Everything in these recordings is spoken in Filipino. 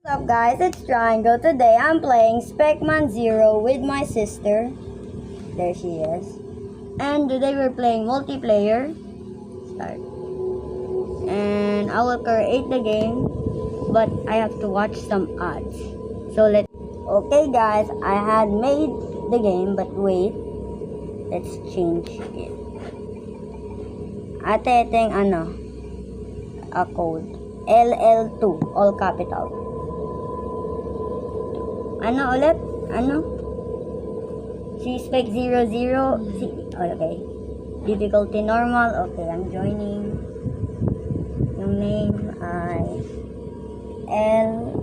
What's up guys, it's Triangle. Today I'm playing Specman Zero with my sister. There she is. And today we're playing multiplayer. Start. And I will create the game, but I have to watch some ads. So okay guys, I had made the game, but wait. Let's change it. Ate, ito yung a code. LL2, all capital. Ano ulit? Ano? C-Spec 00. Okay. Difficulty normal. Okay, I'm joining. Yung name ay L2.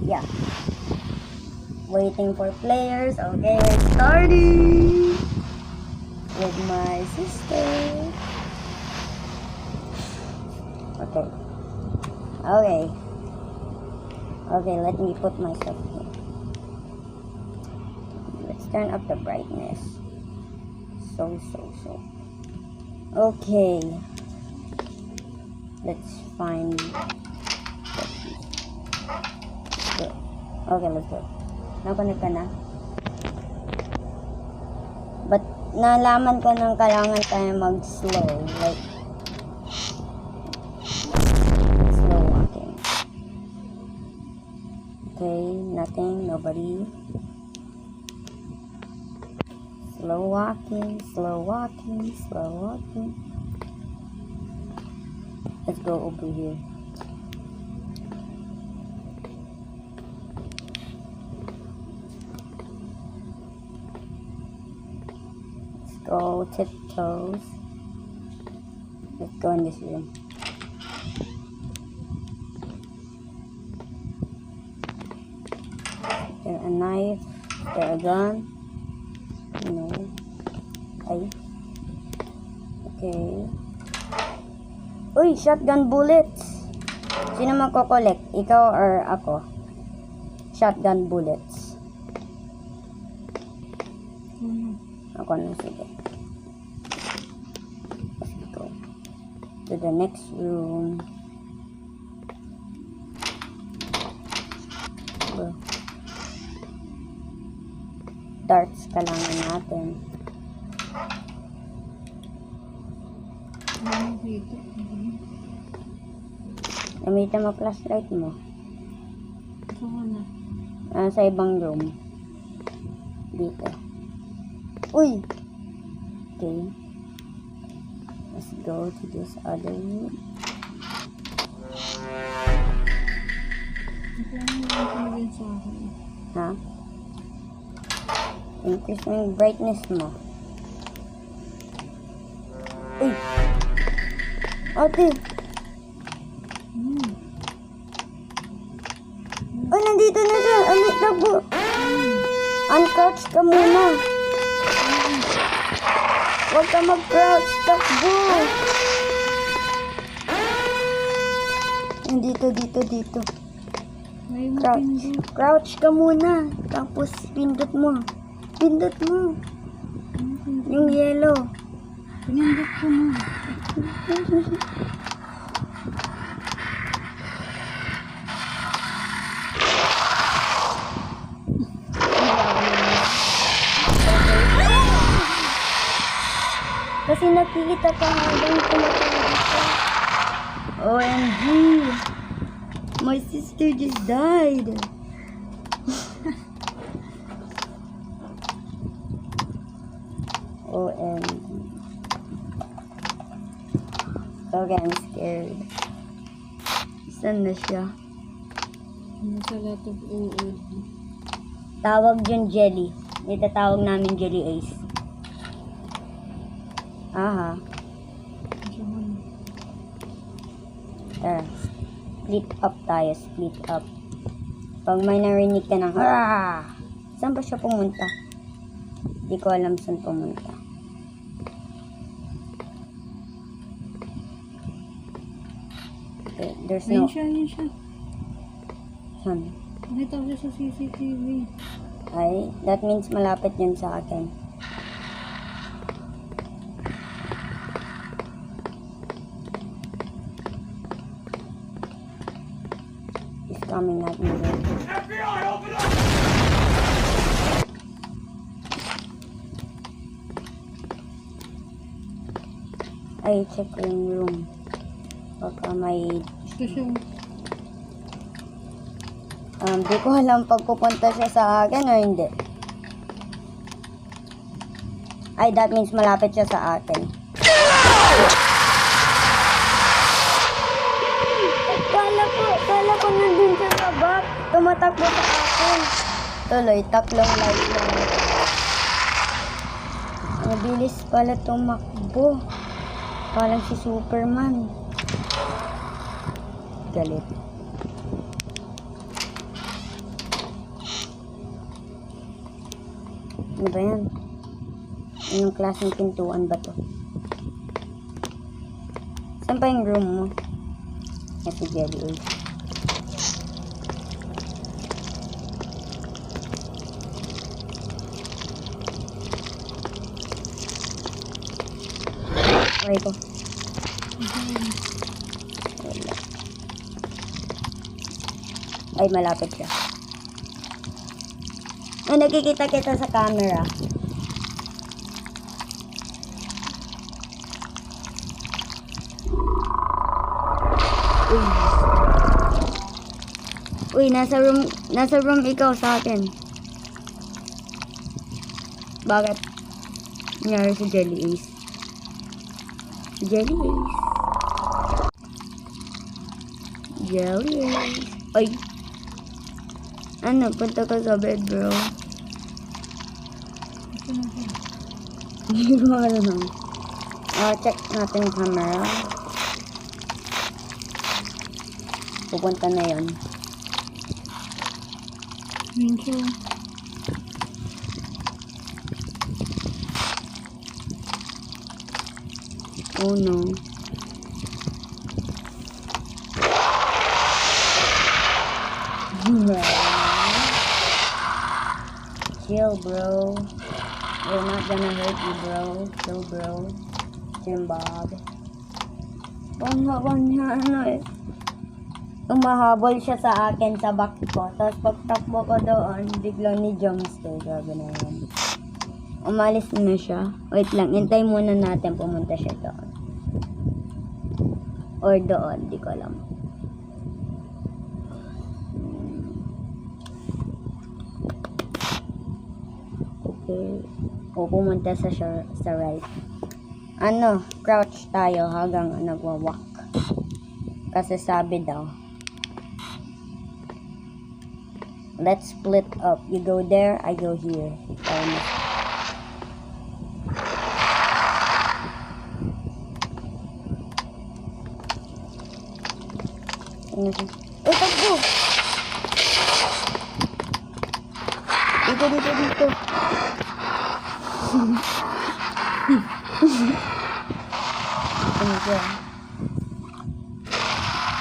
Yeah. Waiting for players. Okay, starting with my sister. Okay. Okay, let me put myself here. Let's turn up the brightness. So. Okay. Let's find. Okay, let's go. Nakunik ka na? But, nalaman ko nang kailangan tayo mag-slow. Like, okay, nothing, nobody. Slow walking. Let's go over here. Let's go tiptoes. Let's go in this room. There a knife, there a gun. No. Okay. Uy, shotgun bullets. Sino magko-collect? Ikaw or ako? Shotgun bullets. Ako na, sige. Let's go to the next room. Go. Darts kailangan natin. Gamitin mo flashlight mo. Sa ibang room. Dito. Uy! Okay. Let's go to this other room. Ha? Increase mo yung brightness mo. Uy! Ate! Uy, nandito na siya! Alit na po! Uncrouch ka muna! Huwag ka mag-crouch! Takbo! Dito. Crouch ka muna! Tapos pindot mo! Yung yellow. Pinindot ko na. Kasi nakikita ka habang tumatawag ka. OMG! My sister just died! OMG. Okay, I'm scared. Saan na siya? Nasa lot of OOD. Tawag yun Jelly. Itatawag namin Jelly Ace. Aha. Tara. Split up tayo. Split up. Pag may narinig ka ng saan ba siya pumunta? Di ko alam saan pumunta. Okay, there's no... Ayun siya. Saan? Nakita ko siya sa CCTV. Ay, that means malapit yun sa akin. coming at me. Ay, check ko yung room. Baka may... Ito siya. Di ko alam pag pupunta siya sa akin o hindi. Ay, that means malapit siya sa akin. Kala ko nandun siya sa back. Tumatakbo sa akin. Tuloy, tatlong life lang. Mabilis pala tumakbo. Parang si Superman. Galit. Ano ba yan? Anong klaseng pintuan ba to? Saan pa yung room mo? Yan si Jelly. Okay ko. Wala. Ay, malapit siya. Ay, nakikita kita sa camera. Uy, nasa room ikaw sa akin. Bakit? Nangyari si Jelly Ace. Jelly Ace. Jelly Ace. Ay. Ano, punta ka sa bed, bro. Ito na siya. Hindi ko alam. Check natin yung camera. Pupunta na yun. Yun siya. Oh no. Chill, bro. We're not gonna hurt you, bro. Chill, bro. Bob. Ano eh. Umahabol siya sa akin sa back ko. Tapos pagtakbo ko doon, biglang ni jumpstare. Grabe na yan. Umalis na siya. Wait lang, hintay muna natin pumunta siya doon. Or doon, di ko alam. Okay. O pumunta sa right. Ano, crouch tayo hanggang nagwawak. Kasi sabi daw, let's split up. You go there, I go here. Takbo! Dito.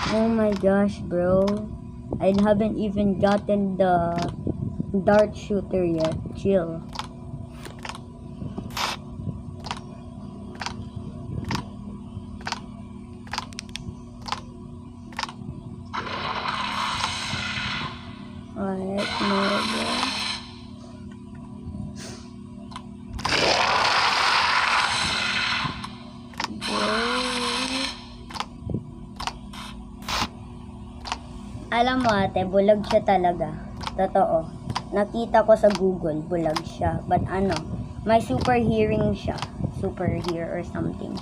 Oh my gosh, bro. I haven't even gotten the dart shooter yet. Chill. Alright, no, bro. Alam mo ate, bulag siya talaga. Totoo. Nakita ko sa Google, bulag siya. But ano, may super hearing siya. Super hear or something.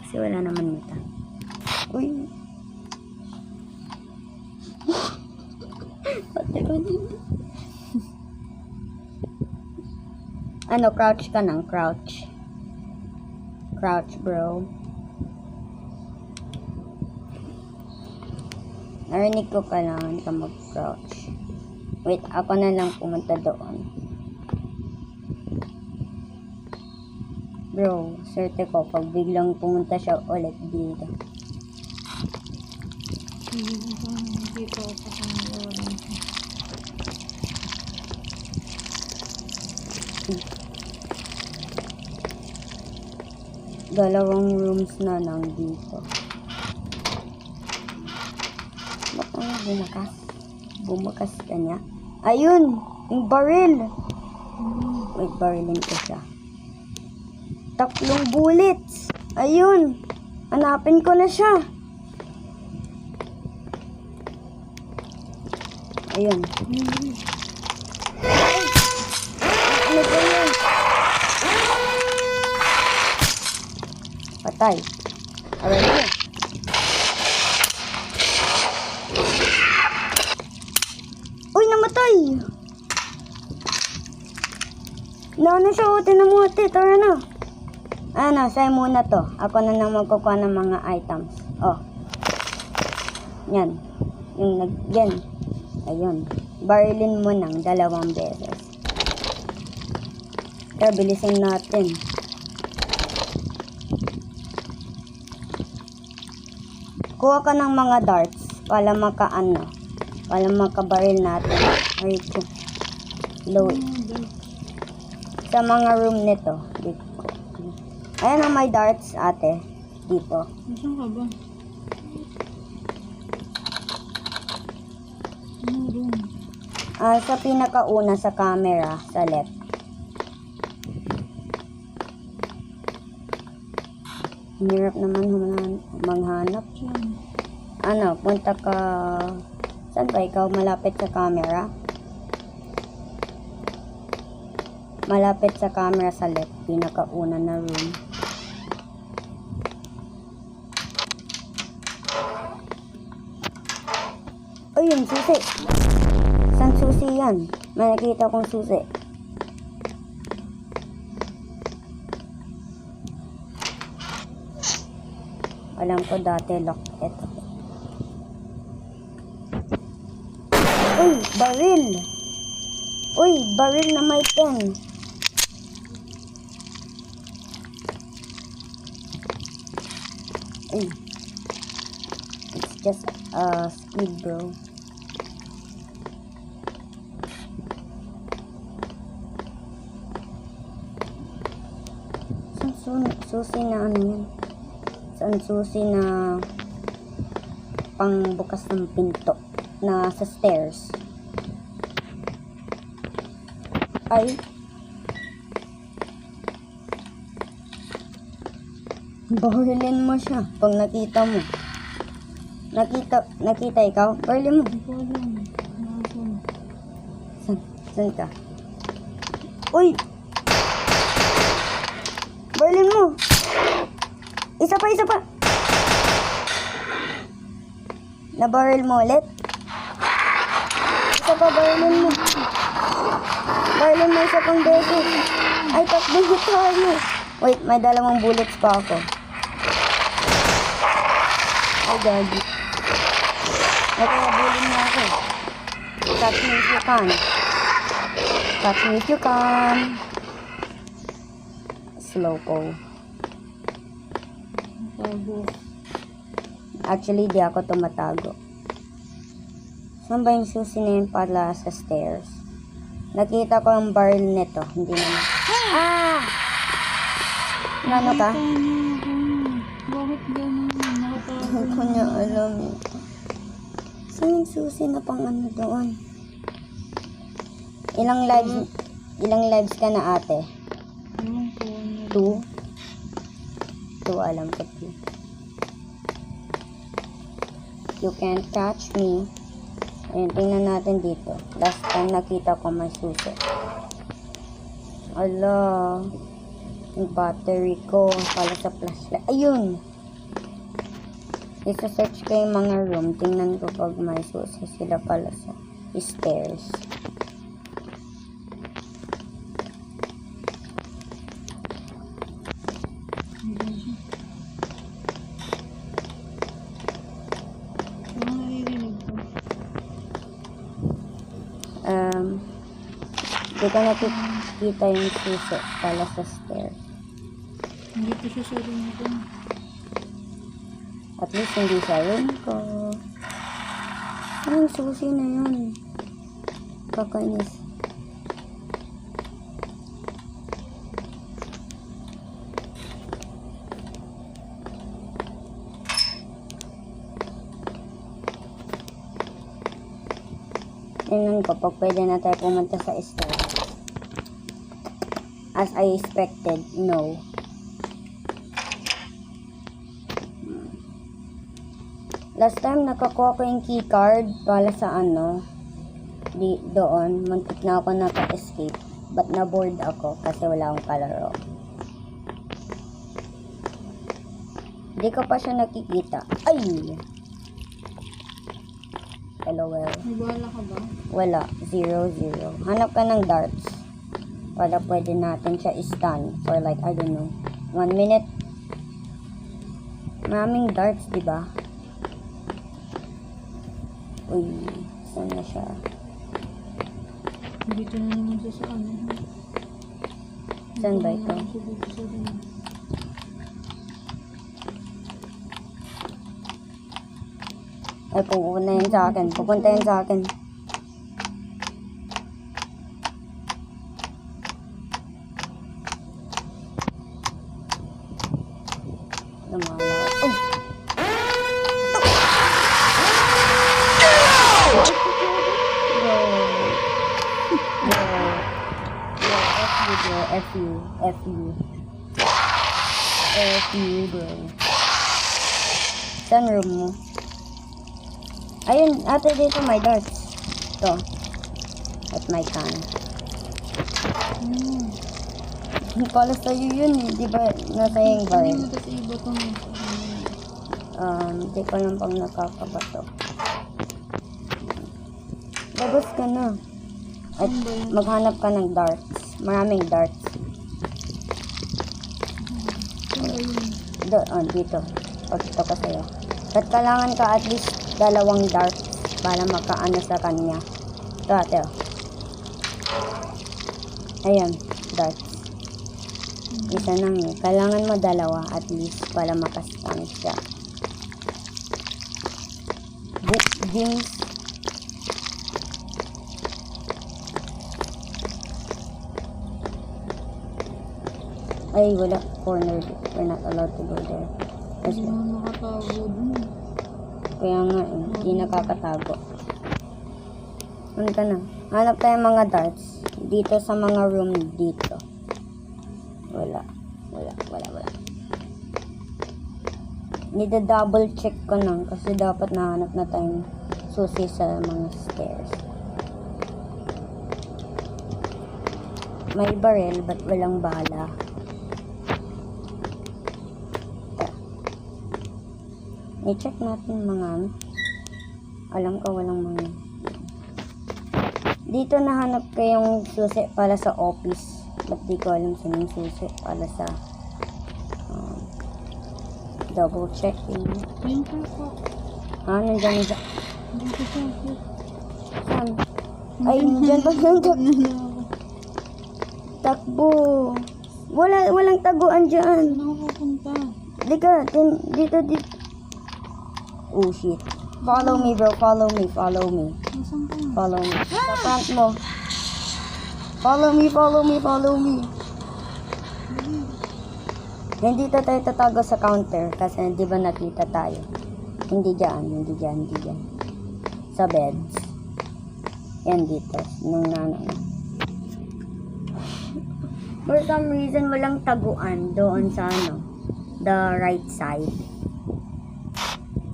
Kasi wala naman mata. Uy. Ate ko dito. Ano, crouch ka nang, crouch. Crouch, bro. Narinig ko kailangan ka mag-crouch. Wait, ako na lang pumunta doon. Bro, swerte ko pag biglang pumunta siya ulit dito. Hindi pa ako sa orange. Dalawang rooms na lang dito. Ba't ano bumakas? Bumakas ka niya. Ayun! Yung baril! Wait, barilin ko siya. 3 bullets! Ayun! Hanapin ko na siya. Ayun. Ano ba yun? Patay. Aray ko. Uy, namatay! Naano siya, o, tinan mo, ate, tara na. Ano, sa'yo muna to. Ako na nang magkukuha ng mga items. Oh. Yan. Yan. Ayun. Barilin mo ng 2 beses. Kaya bilisin natin. Kuha ka ng mga darts para para makabaril natin. Ay, load. Sa mga room nito. Dito. Ayan ang may darts, ate. Dito. Saan ka ba? Ano room? Sa pinakauna sa camera, sa left. Hirap naman manghanap. Ano, punta ka... Saan ba ikaw? Malapit sa camera? Malapit sa camera sa left. Pinakauna na room. Ayun, susi. Saan susi yan? May nakita kong susi. Alam ko dati lock ito. Uy, baril! Uy, baril na may pen. Uy. It's just a speed, bro. Susi na ano yan? Saan susi na pangbukas ng pinto na sa stairs? Ay, barilin mo siya pag nakita mo. Nakita ikaw? Barilin mo. Ikaw lang. Saan ka? Uy! Barilin mo! Isa pa! Nabaril mo ulit? Isa pa, barilin mo. Barilin mo isa pang beses. Ay, takbo tayo. Wait, may 2 bullets pa ako. Ay, gagi. Nakabulin niya ako. Catch me if you can. Catch me if you can. Slowpo. Actually, di ako tumatago. Saan ba yung susi na yun pala sa stairs? Nakita ko ang barrel nito. Hindi naman. Ah! Ano ka? Bakit ganun? Hindi ko niya alam. Saan yung susi na pang ano doon? Ilang lives ka na, ate? Ewan ko. 2? 2, alam ko 2. You can't catch me. Ayun, tingnan natin dito. Last time nakita ko may susi. Ala, yung battery ko pala sa flashlight. Ayun! Isa-search ko yung mga room. Tingnan ko pag may susi sila pala sa stairs. Hindi ko nakikita yung susi pala sa stairs. Hindi ko siya sa room ko. At least hindi sa room ko. Anong susi na yun? Kakainis. Tingnan ko pag pwede na tayo pumunta sa store. As I expected, no. Last time nakakuha ko yung keycard para sa ano, doon, muntik na ako naka-escape. But na-board ako kasi wala akong kalaro. Hindi ko pa siya nakikita. Ay! LOL. May bala ka ba? Wala. 0, 0. Hanap ka ng darts. Para pwede natin siya i-stun for like, I don't know, 1 minute. Maraming darts, diba? Uy, saan na siya? Dito na naman siya sa ano. Saan ba ito? Dito sa ano. Ay, pupunta yun sa akin. Pupunta yun sa akin. Lumala. Oh! F you, bro. Saan room mo? Ayun, ate dito may darts. Ito. At my can. Pala sa'yo yun eh. Di ba nasa yung bar? Hindi mo kasi iba to mo. Di ko lang pang nakakabato. Labas ka na. At Ano ba yun? maghanap ka ng darts. Maraming darts. Ano ba yun? Doon, dito. Pagkita ko sa'yo. At kailangan ka at least 2 darts para makaano sa kanya. Ito ate. Ayan, darts. Isa nang kailangan mo 2 at least para makastun siya. Book games. Ay, wala. Corner. We're not allowed to go there. Yes, Hindi mo nakatago dun. kaya nga, hindi nakakatago. Ano ka na? Hanap tayo mga darts. Dito sa mga room dito. Wala. Nida-double check ko lang kasi dapat nahanap na tayong susi sa mga stairs. May barrel, but walang bala. I-check natin mga alam ko walang mga dito nahanap ko yung susi para sa office, but di ko alam saan yung susi para sa double checking. Ayun ka po. Nandyan siya. Dito siya po. Saan? Ay, nandyan pa yung takbo. Walang taguan dyan. Saan ako pupunta? Dito. Oh shit. Follow me, bro. Follow me. Nasaan ka? Follow me. Sa front mo. Follow me. Hindi tayo tatago sa counter kasi di ba nakita tayo. Hindi dyan. Sa beds. Yan dito. Nung For some reason, walang taguan doon sa the right side.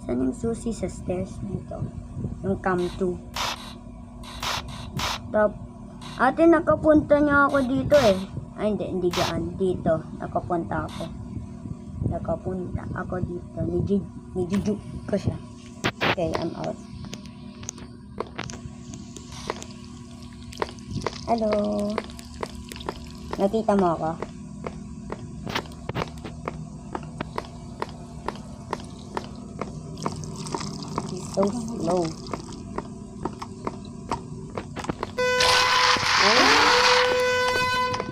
Saan yung susi sa stairs nito? Yung cam 2. Ate, nakapunta niya ako dito eh. Ay, hindi dyan. Dito. Nakapunta ako dito. Nijujuk ko siya. Okay, I'm out. Hello. Nakita mo ako? He's so slow.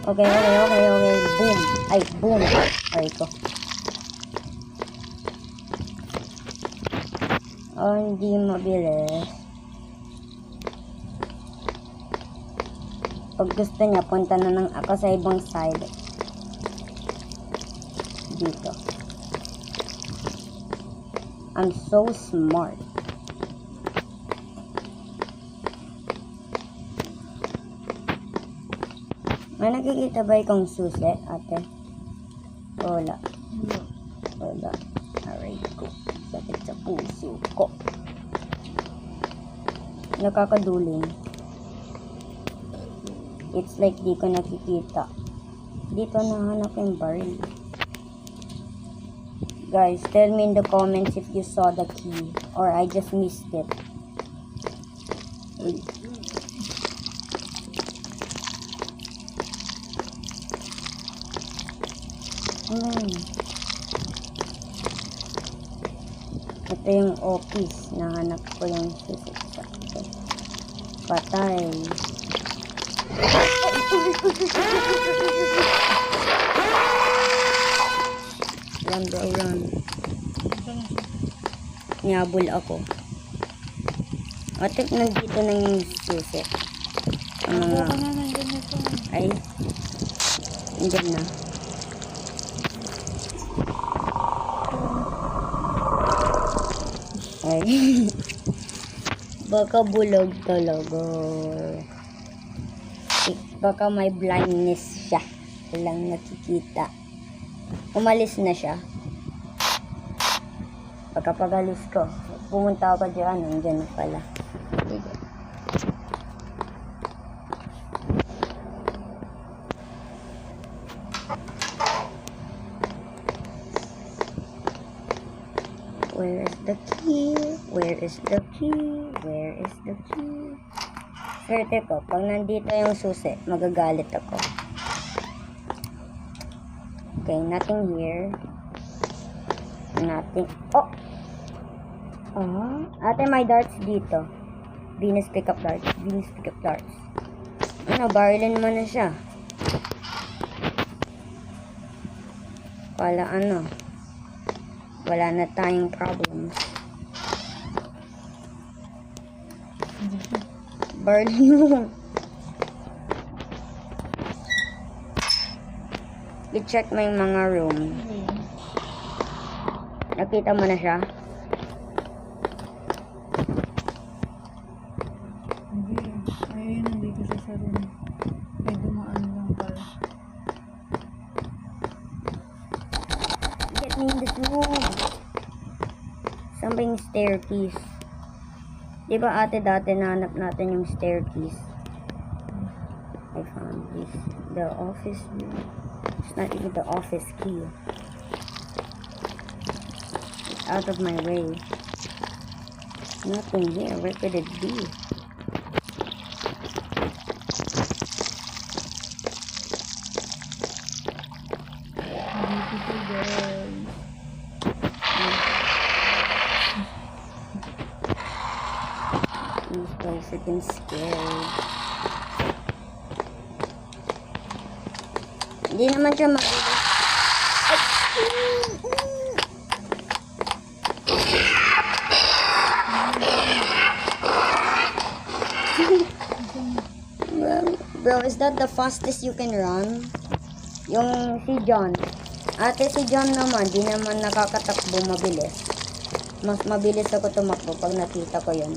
Okay. Boom. Ay, boom. Ay, ito. Oh, hindi mabilis. Pag gusto niya, punta na ng ako sa ibang side. Dito. I'm so smart. May nakikita ba ikong susi, ate? Wala. Wala. Aray ko. Sakit sa puso ko. Nakakaduling. It's like di ko nakikita. Dito nahanap yung barrel. Guys, tell me in the comments if you saw the key or I just missed it. Ito yung office. Nahanap ko yung susi. Patay. Run bro, run. Niyabol ako. At if nandito na yung susi. Ang mga... Ay. Andyan na. Ay. Baka bulog talaga. Baka may blindness siya. Walang nakikita. Umalis na siya. Pagkapagalis ko, pumunta ako dyan. Nandiyan na pala. Where is the key? Where is the key? Where is the key? Swerte ko, pag nandito yung susi, magagalit ako. Okay, nothing here. Nothing. Oh! Ate, may darts dito. Venus pick up darts. Venus pick up darts. Ano, barilin mo na siya. Wala ano. Wala na tayong problems. Barilin mo. I-check mo yung mga room. Nakita mo na siya? Hindi. Ayun, nandito siya sa room. Ay, dumaan lang pala. Get me in this room. Something staircase. Diba ate dati nahanap natin yung staircase? I found this. The office room. It's not even the office key. It's out of my way. Nothing here. Where could it be? Beautiful girl. I'm so freaking scared. Hindi naman siya mabilis. Bro, is that the fastest you can run? Yung si John. Ate, si John naman, di naman nakakatakbo mabilis. Mas mabilis ako tumakbo pag nakita ko yun.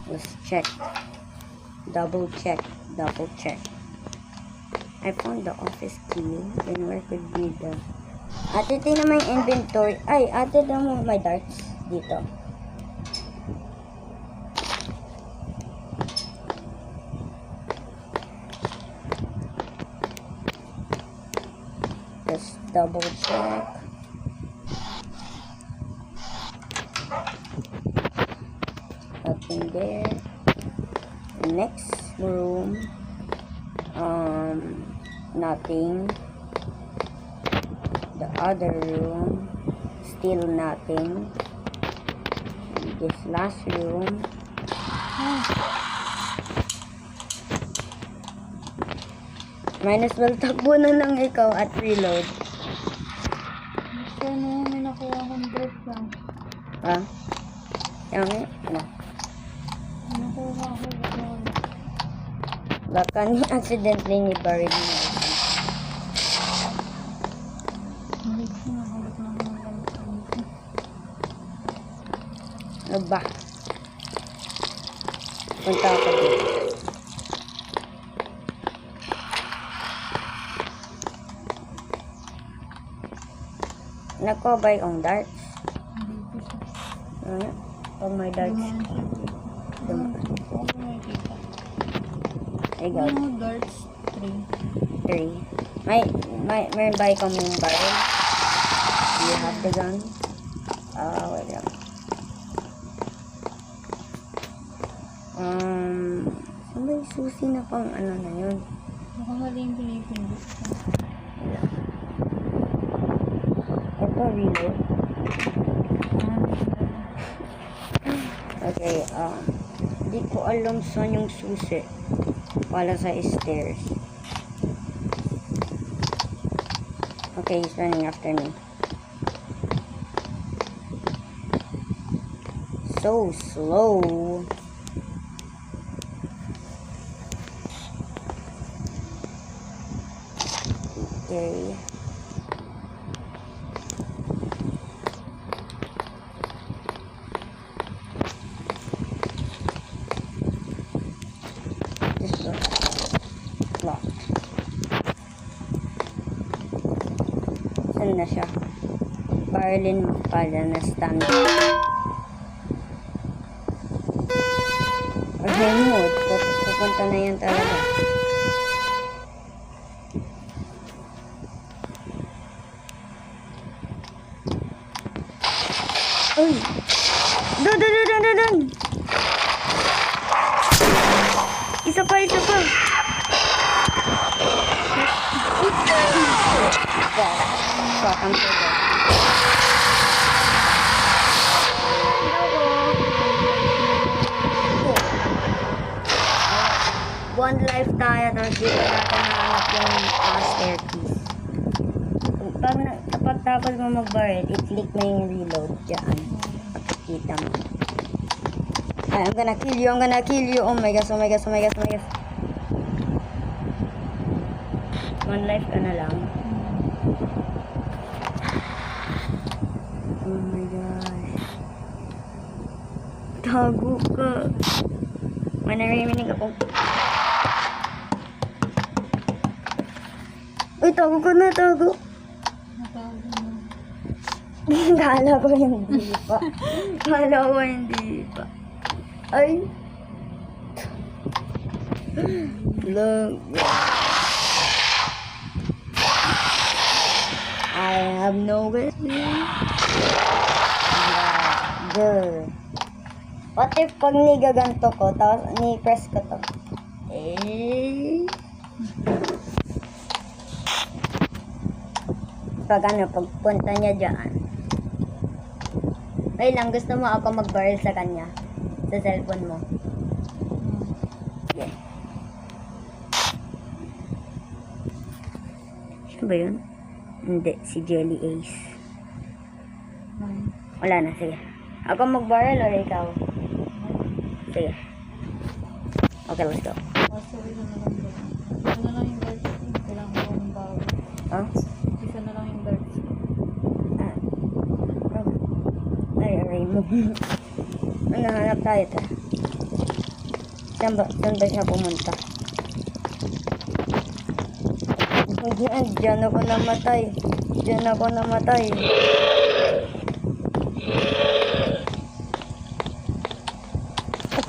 Let's check. Double check. Double check. I found the office key. Then where could be the... Ate, tingnan mo yung inventory. Ay, ate, daw mo may darts dito. Just double check. Nothing there. Next room. Nothing. The other room. Still nothing. This last room. Might as well takbo na lang ikaw at reload. Basta na may nakuha akong break lang. Ha? Yan. Ano? May nakuha ako doon. Baka ni accidentally ni buried mo. Hindi ko nakalit na ako ng Ano Ano ba? Punta ako dito. Nagkobay ang darts. Hindi ko siya. Ano? Pag may darts. Dumaan siya. Dumaan. Huwag ko makikita. Ikaw. Ano, darts 3. 3. May buy kami yung barrel. Do you have the gun? Wait lang. Saan ba yung susi na pang ano na yun? Mukhang mali yung pinipindot ko. Wala. Ito, reload. Okay, di ko alam saan yung susi. Wala sa stairs. Okay, he's running after me. So slow. Okay. This door locked. Saan na siya? Barlin pala na stand. Remote. Pupunta na yan talaga. Uy! Dun! Isa pa! Fuck, I'm so dead. One life tayo, tapos dito natin nahanap yung staircase. Kapag tapos mo mag-barrel, i-click mo yung reload dyan. Makikita mo. Ay, I'm gonna kill you. Oh my gosh. One life ka na lang. Oh my gosh. Tago ka. May naririnig ako. Uy, tago ka na. Natawag mo. Kala ko hindi pa. Ay. Look. I have no weapon. Girl. What if pag nigaganto ko, tapos ni-press ko to? Pag pagpunta niya dyan. Ay lang, gusto mo ako mag-barrel sa kanya? Sa cellphone mo. Yeah. Sino ba yun? Hindi, si Jelly Ace. Wala na, sige. Ako mag-barrel or ikaw? Sige. Okay, let's go. Isa na lang yung darts. Kailangan ko ng bago. Huh? Isa na lang yung darts. Ay, mo. Hanap tayo ito. Saan ba siya pumunta? Diyan ako namatay.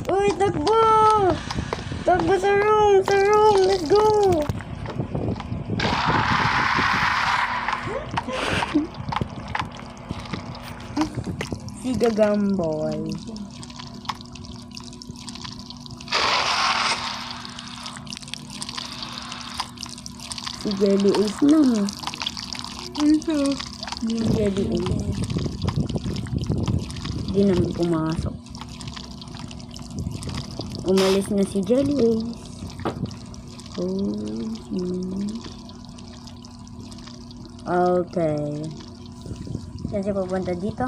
Uy, takbo! Takbo sa room! Let's go! Si Gagamboy. Si Jelly Ace lang. Yung Jelly Ace. Hindi naman pumasok. Umalis na si Jelly Ace. Okay. Saan siya pupunta? Dito?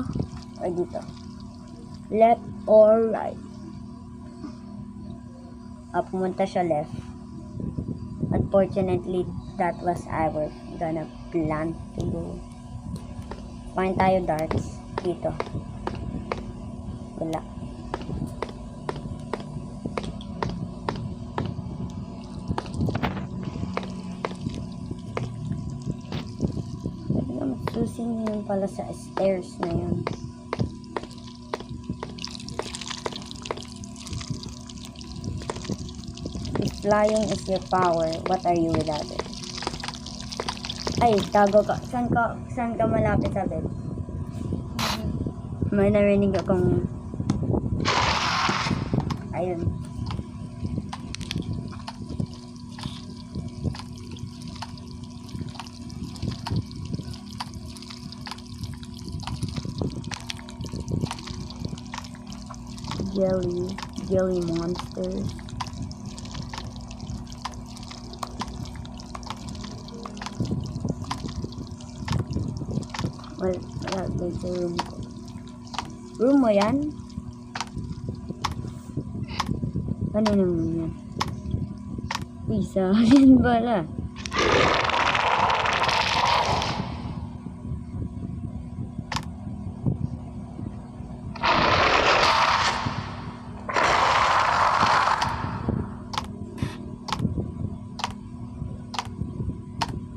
O dito? Left or right? Pumunta siya left. Unfortunately, that was our gonna plan to go. Find tayo darts. Dito. Wala. Susin yun pala sa stairs na yun. If flying is your power, what are you without it? Ay, tago ka. Saan ka malapit sa bed? May narinig akong... Ayun. Jelly monsters. Wala din sa room ko. Room mo yan? Kanina mo yan? Uy, sa akin pala.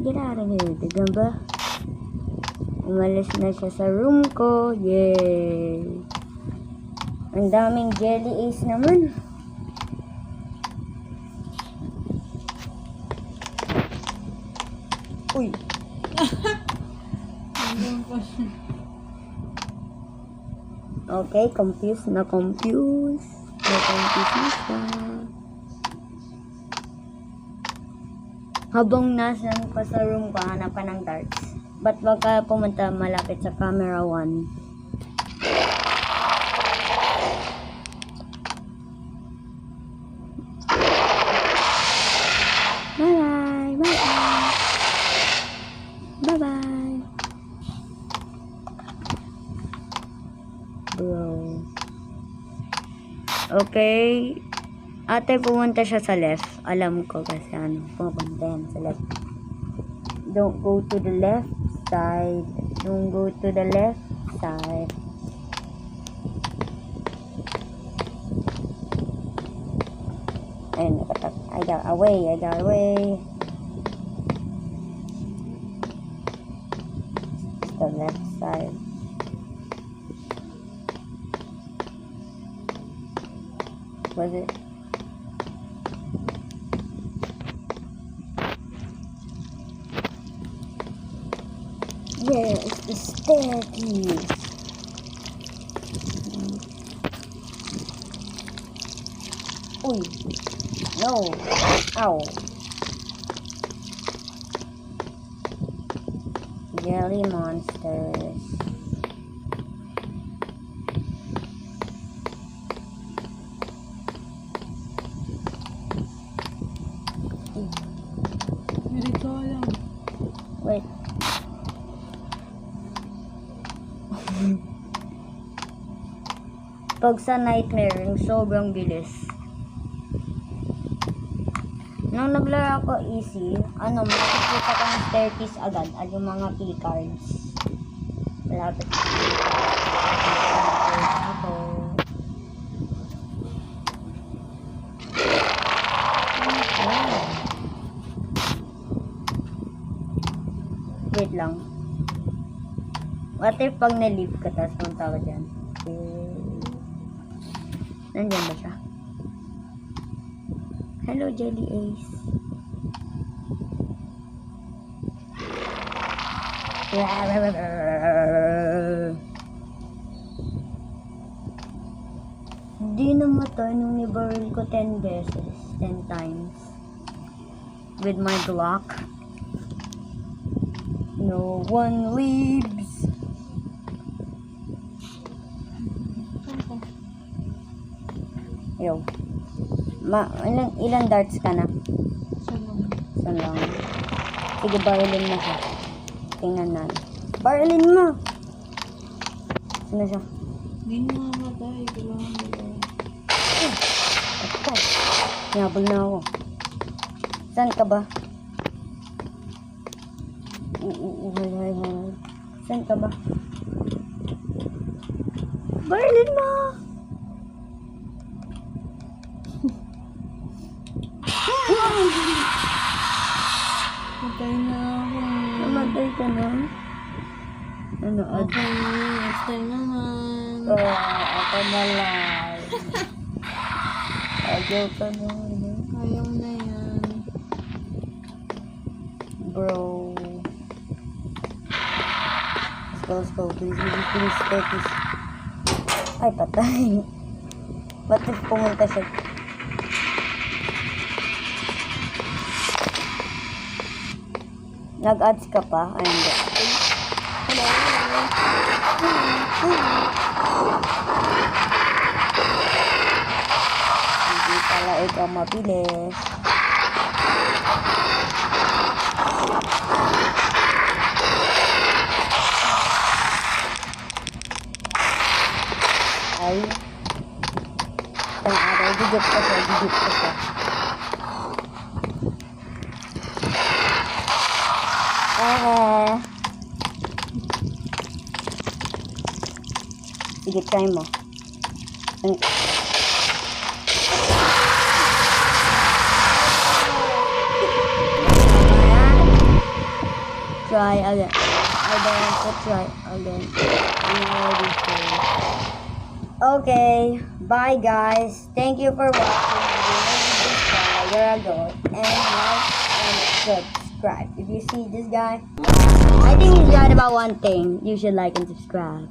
Get out of here, digan ba? Umalis na siya sa room ko. Yay! Ang daming jelly ace naman. Uy! Okay, confused na confused. Na-confused na siya. Habang nasa pa sa room ko, hanap ka ng darts. Ba't wag ka pumunta malapit sa camera 1? Bye-bye! Bye-bye! Bye-bye! Bro. Okay. Ate, pumunta siya sa left. Alam ko kasi pupunta yan sa left. Don't go to the left side. Don't go to the left side. Ayun, nakatak. I got away. The left side. Was it? Where is the staircase? Uy. No. Ow. Jelly monsters. Ganito lang. Wait. Pag sa nightmare, yung sobrang bilis. Nung naglaro ako easy, makikita ko ng staircase agad at yung mga keycards. Malapit. Ako. Wait lang. What if pag na-leave ka, tapos punta ka dyan? Nandiyan ba siya? Hello, Jelly Ace. Di namatay nung nibaril ko 10 beses. 10 times. With my Glock. No one leaves. Yo. Ilan darts ka na? Isa lang. Sige, barilin mo siya. Tingnan natin. Barilin mo! Sino siya? Hindi na mamatay. Kailangan nila. Okay. Nabol na ako. Saan ka ba? Saan ka ba? Barilin mo! Patay na ako. Namatay ka na? Ano, Okay, next time naman. ako na lang. Ayaw ka na. Ayaw na yan. Bro. Let's go. Please, please. Ay, patay. Ba't pumunta siya? Nag-ads ka pa? Ay, hindi. Hindi pala ikaw mabilis. Ay. Tang araw, gigit pa siya. Sige, try mo. Try again. I don't want to try again. I'm already failed. Okay, bye guys. Thank you for watching. You're a goat. And like and subscribe. If you see this guy, I think he's right about one thing. You should like and subscribe.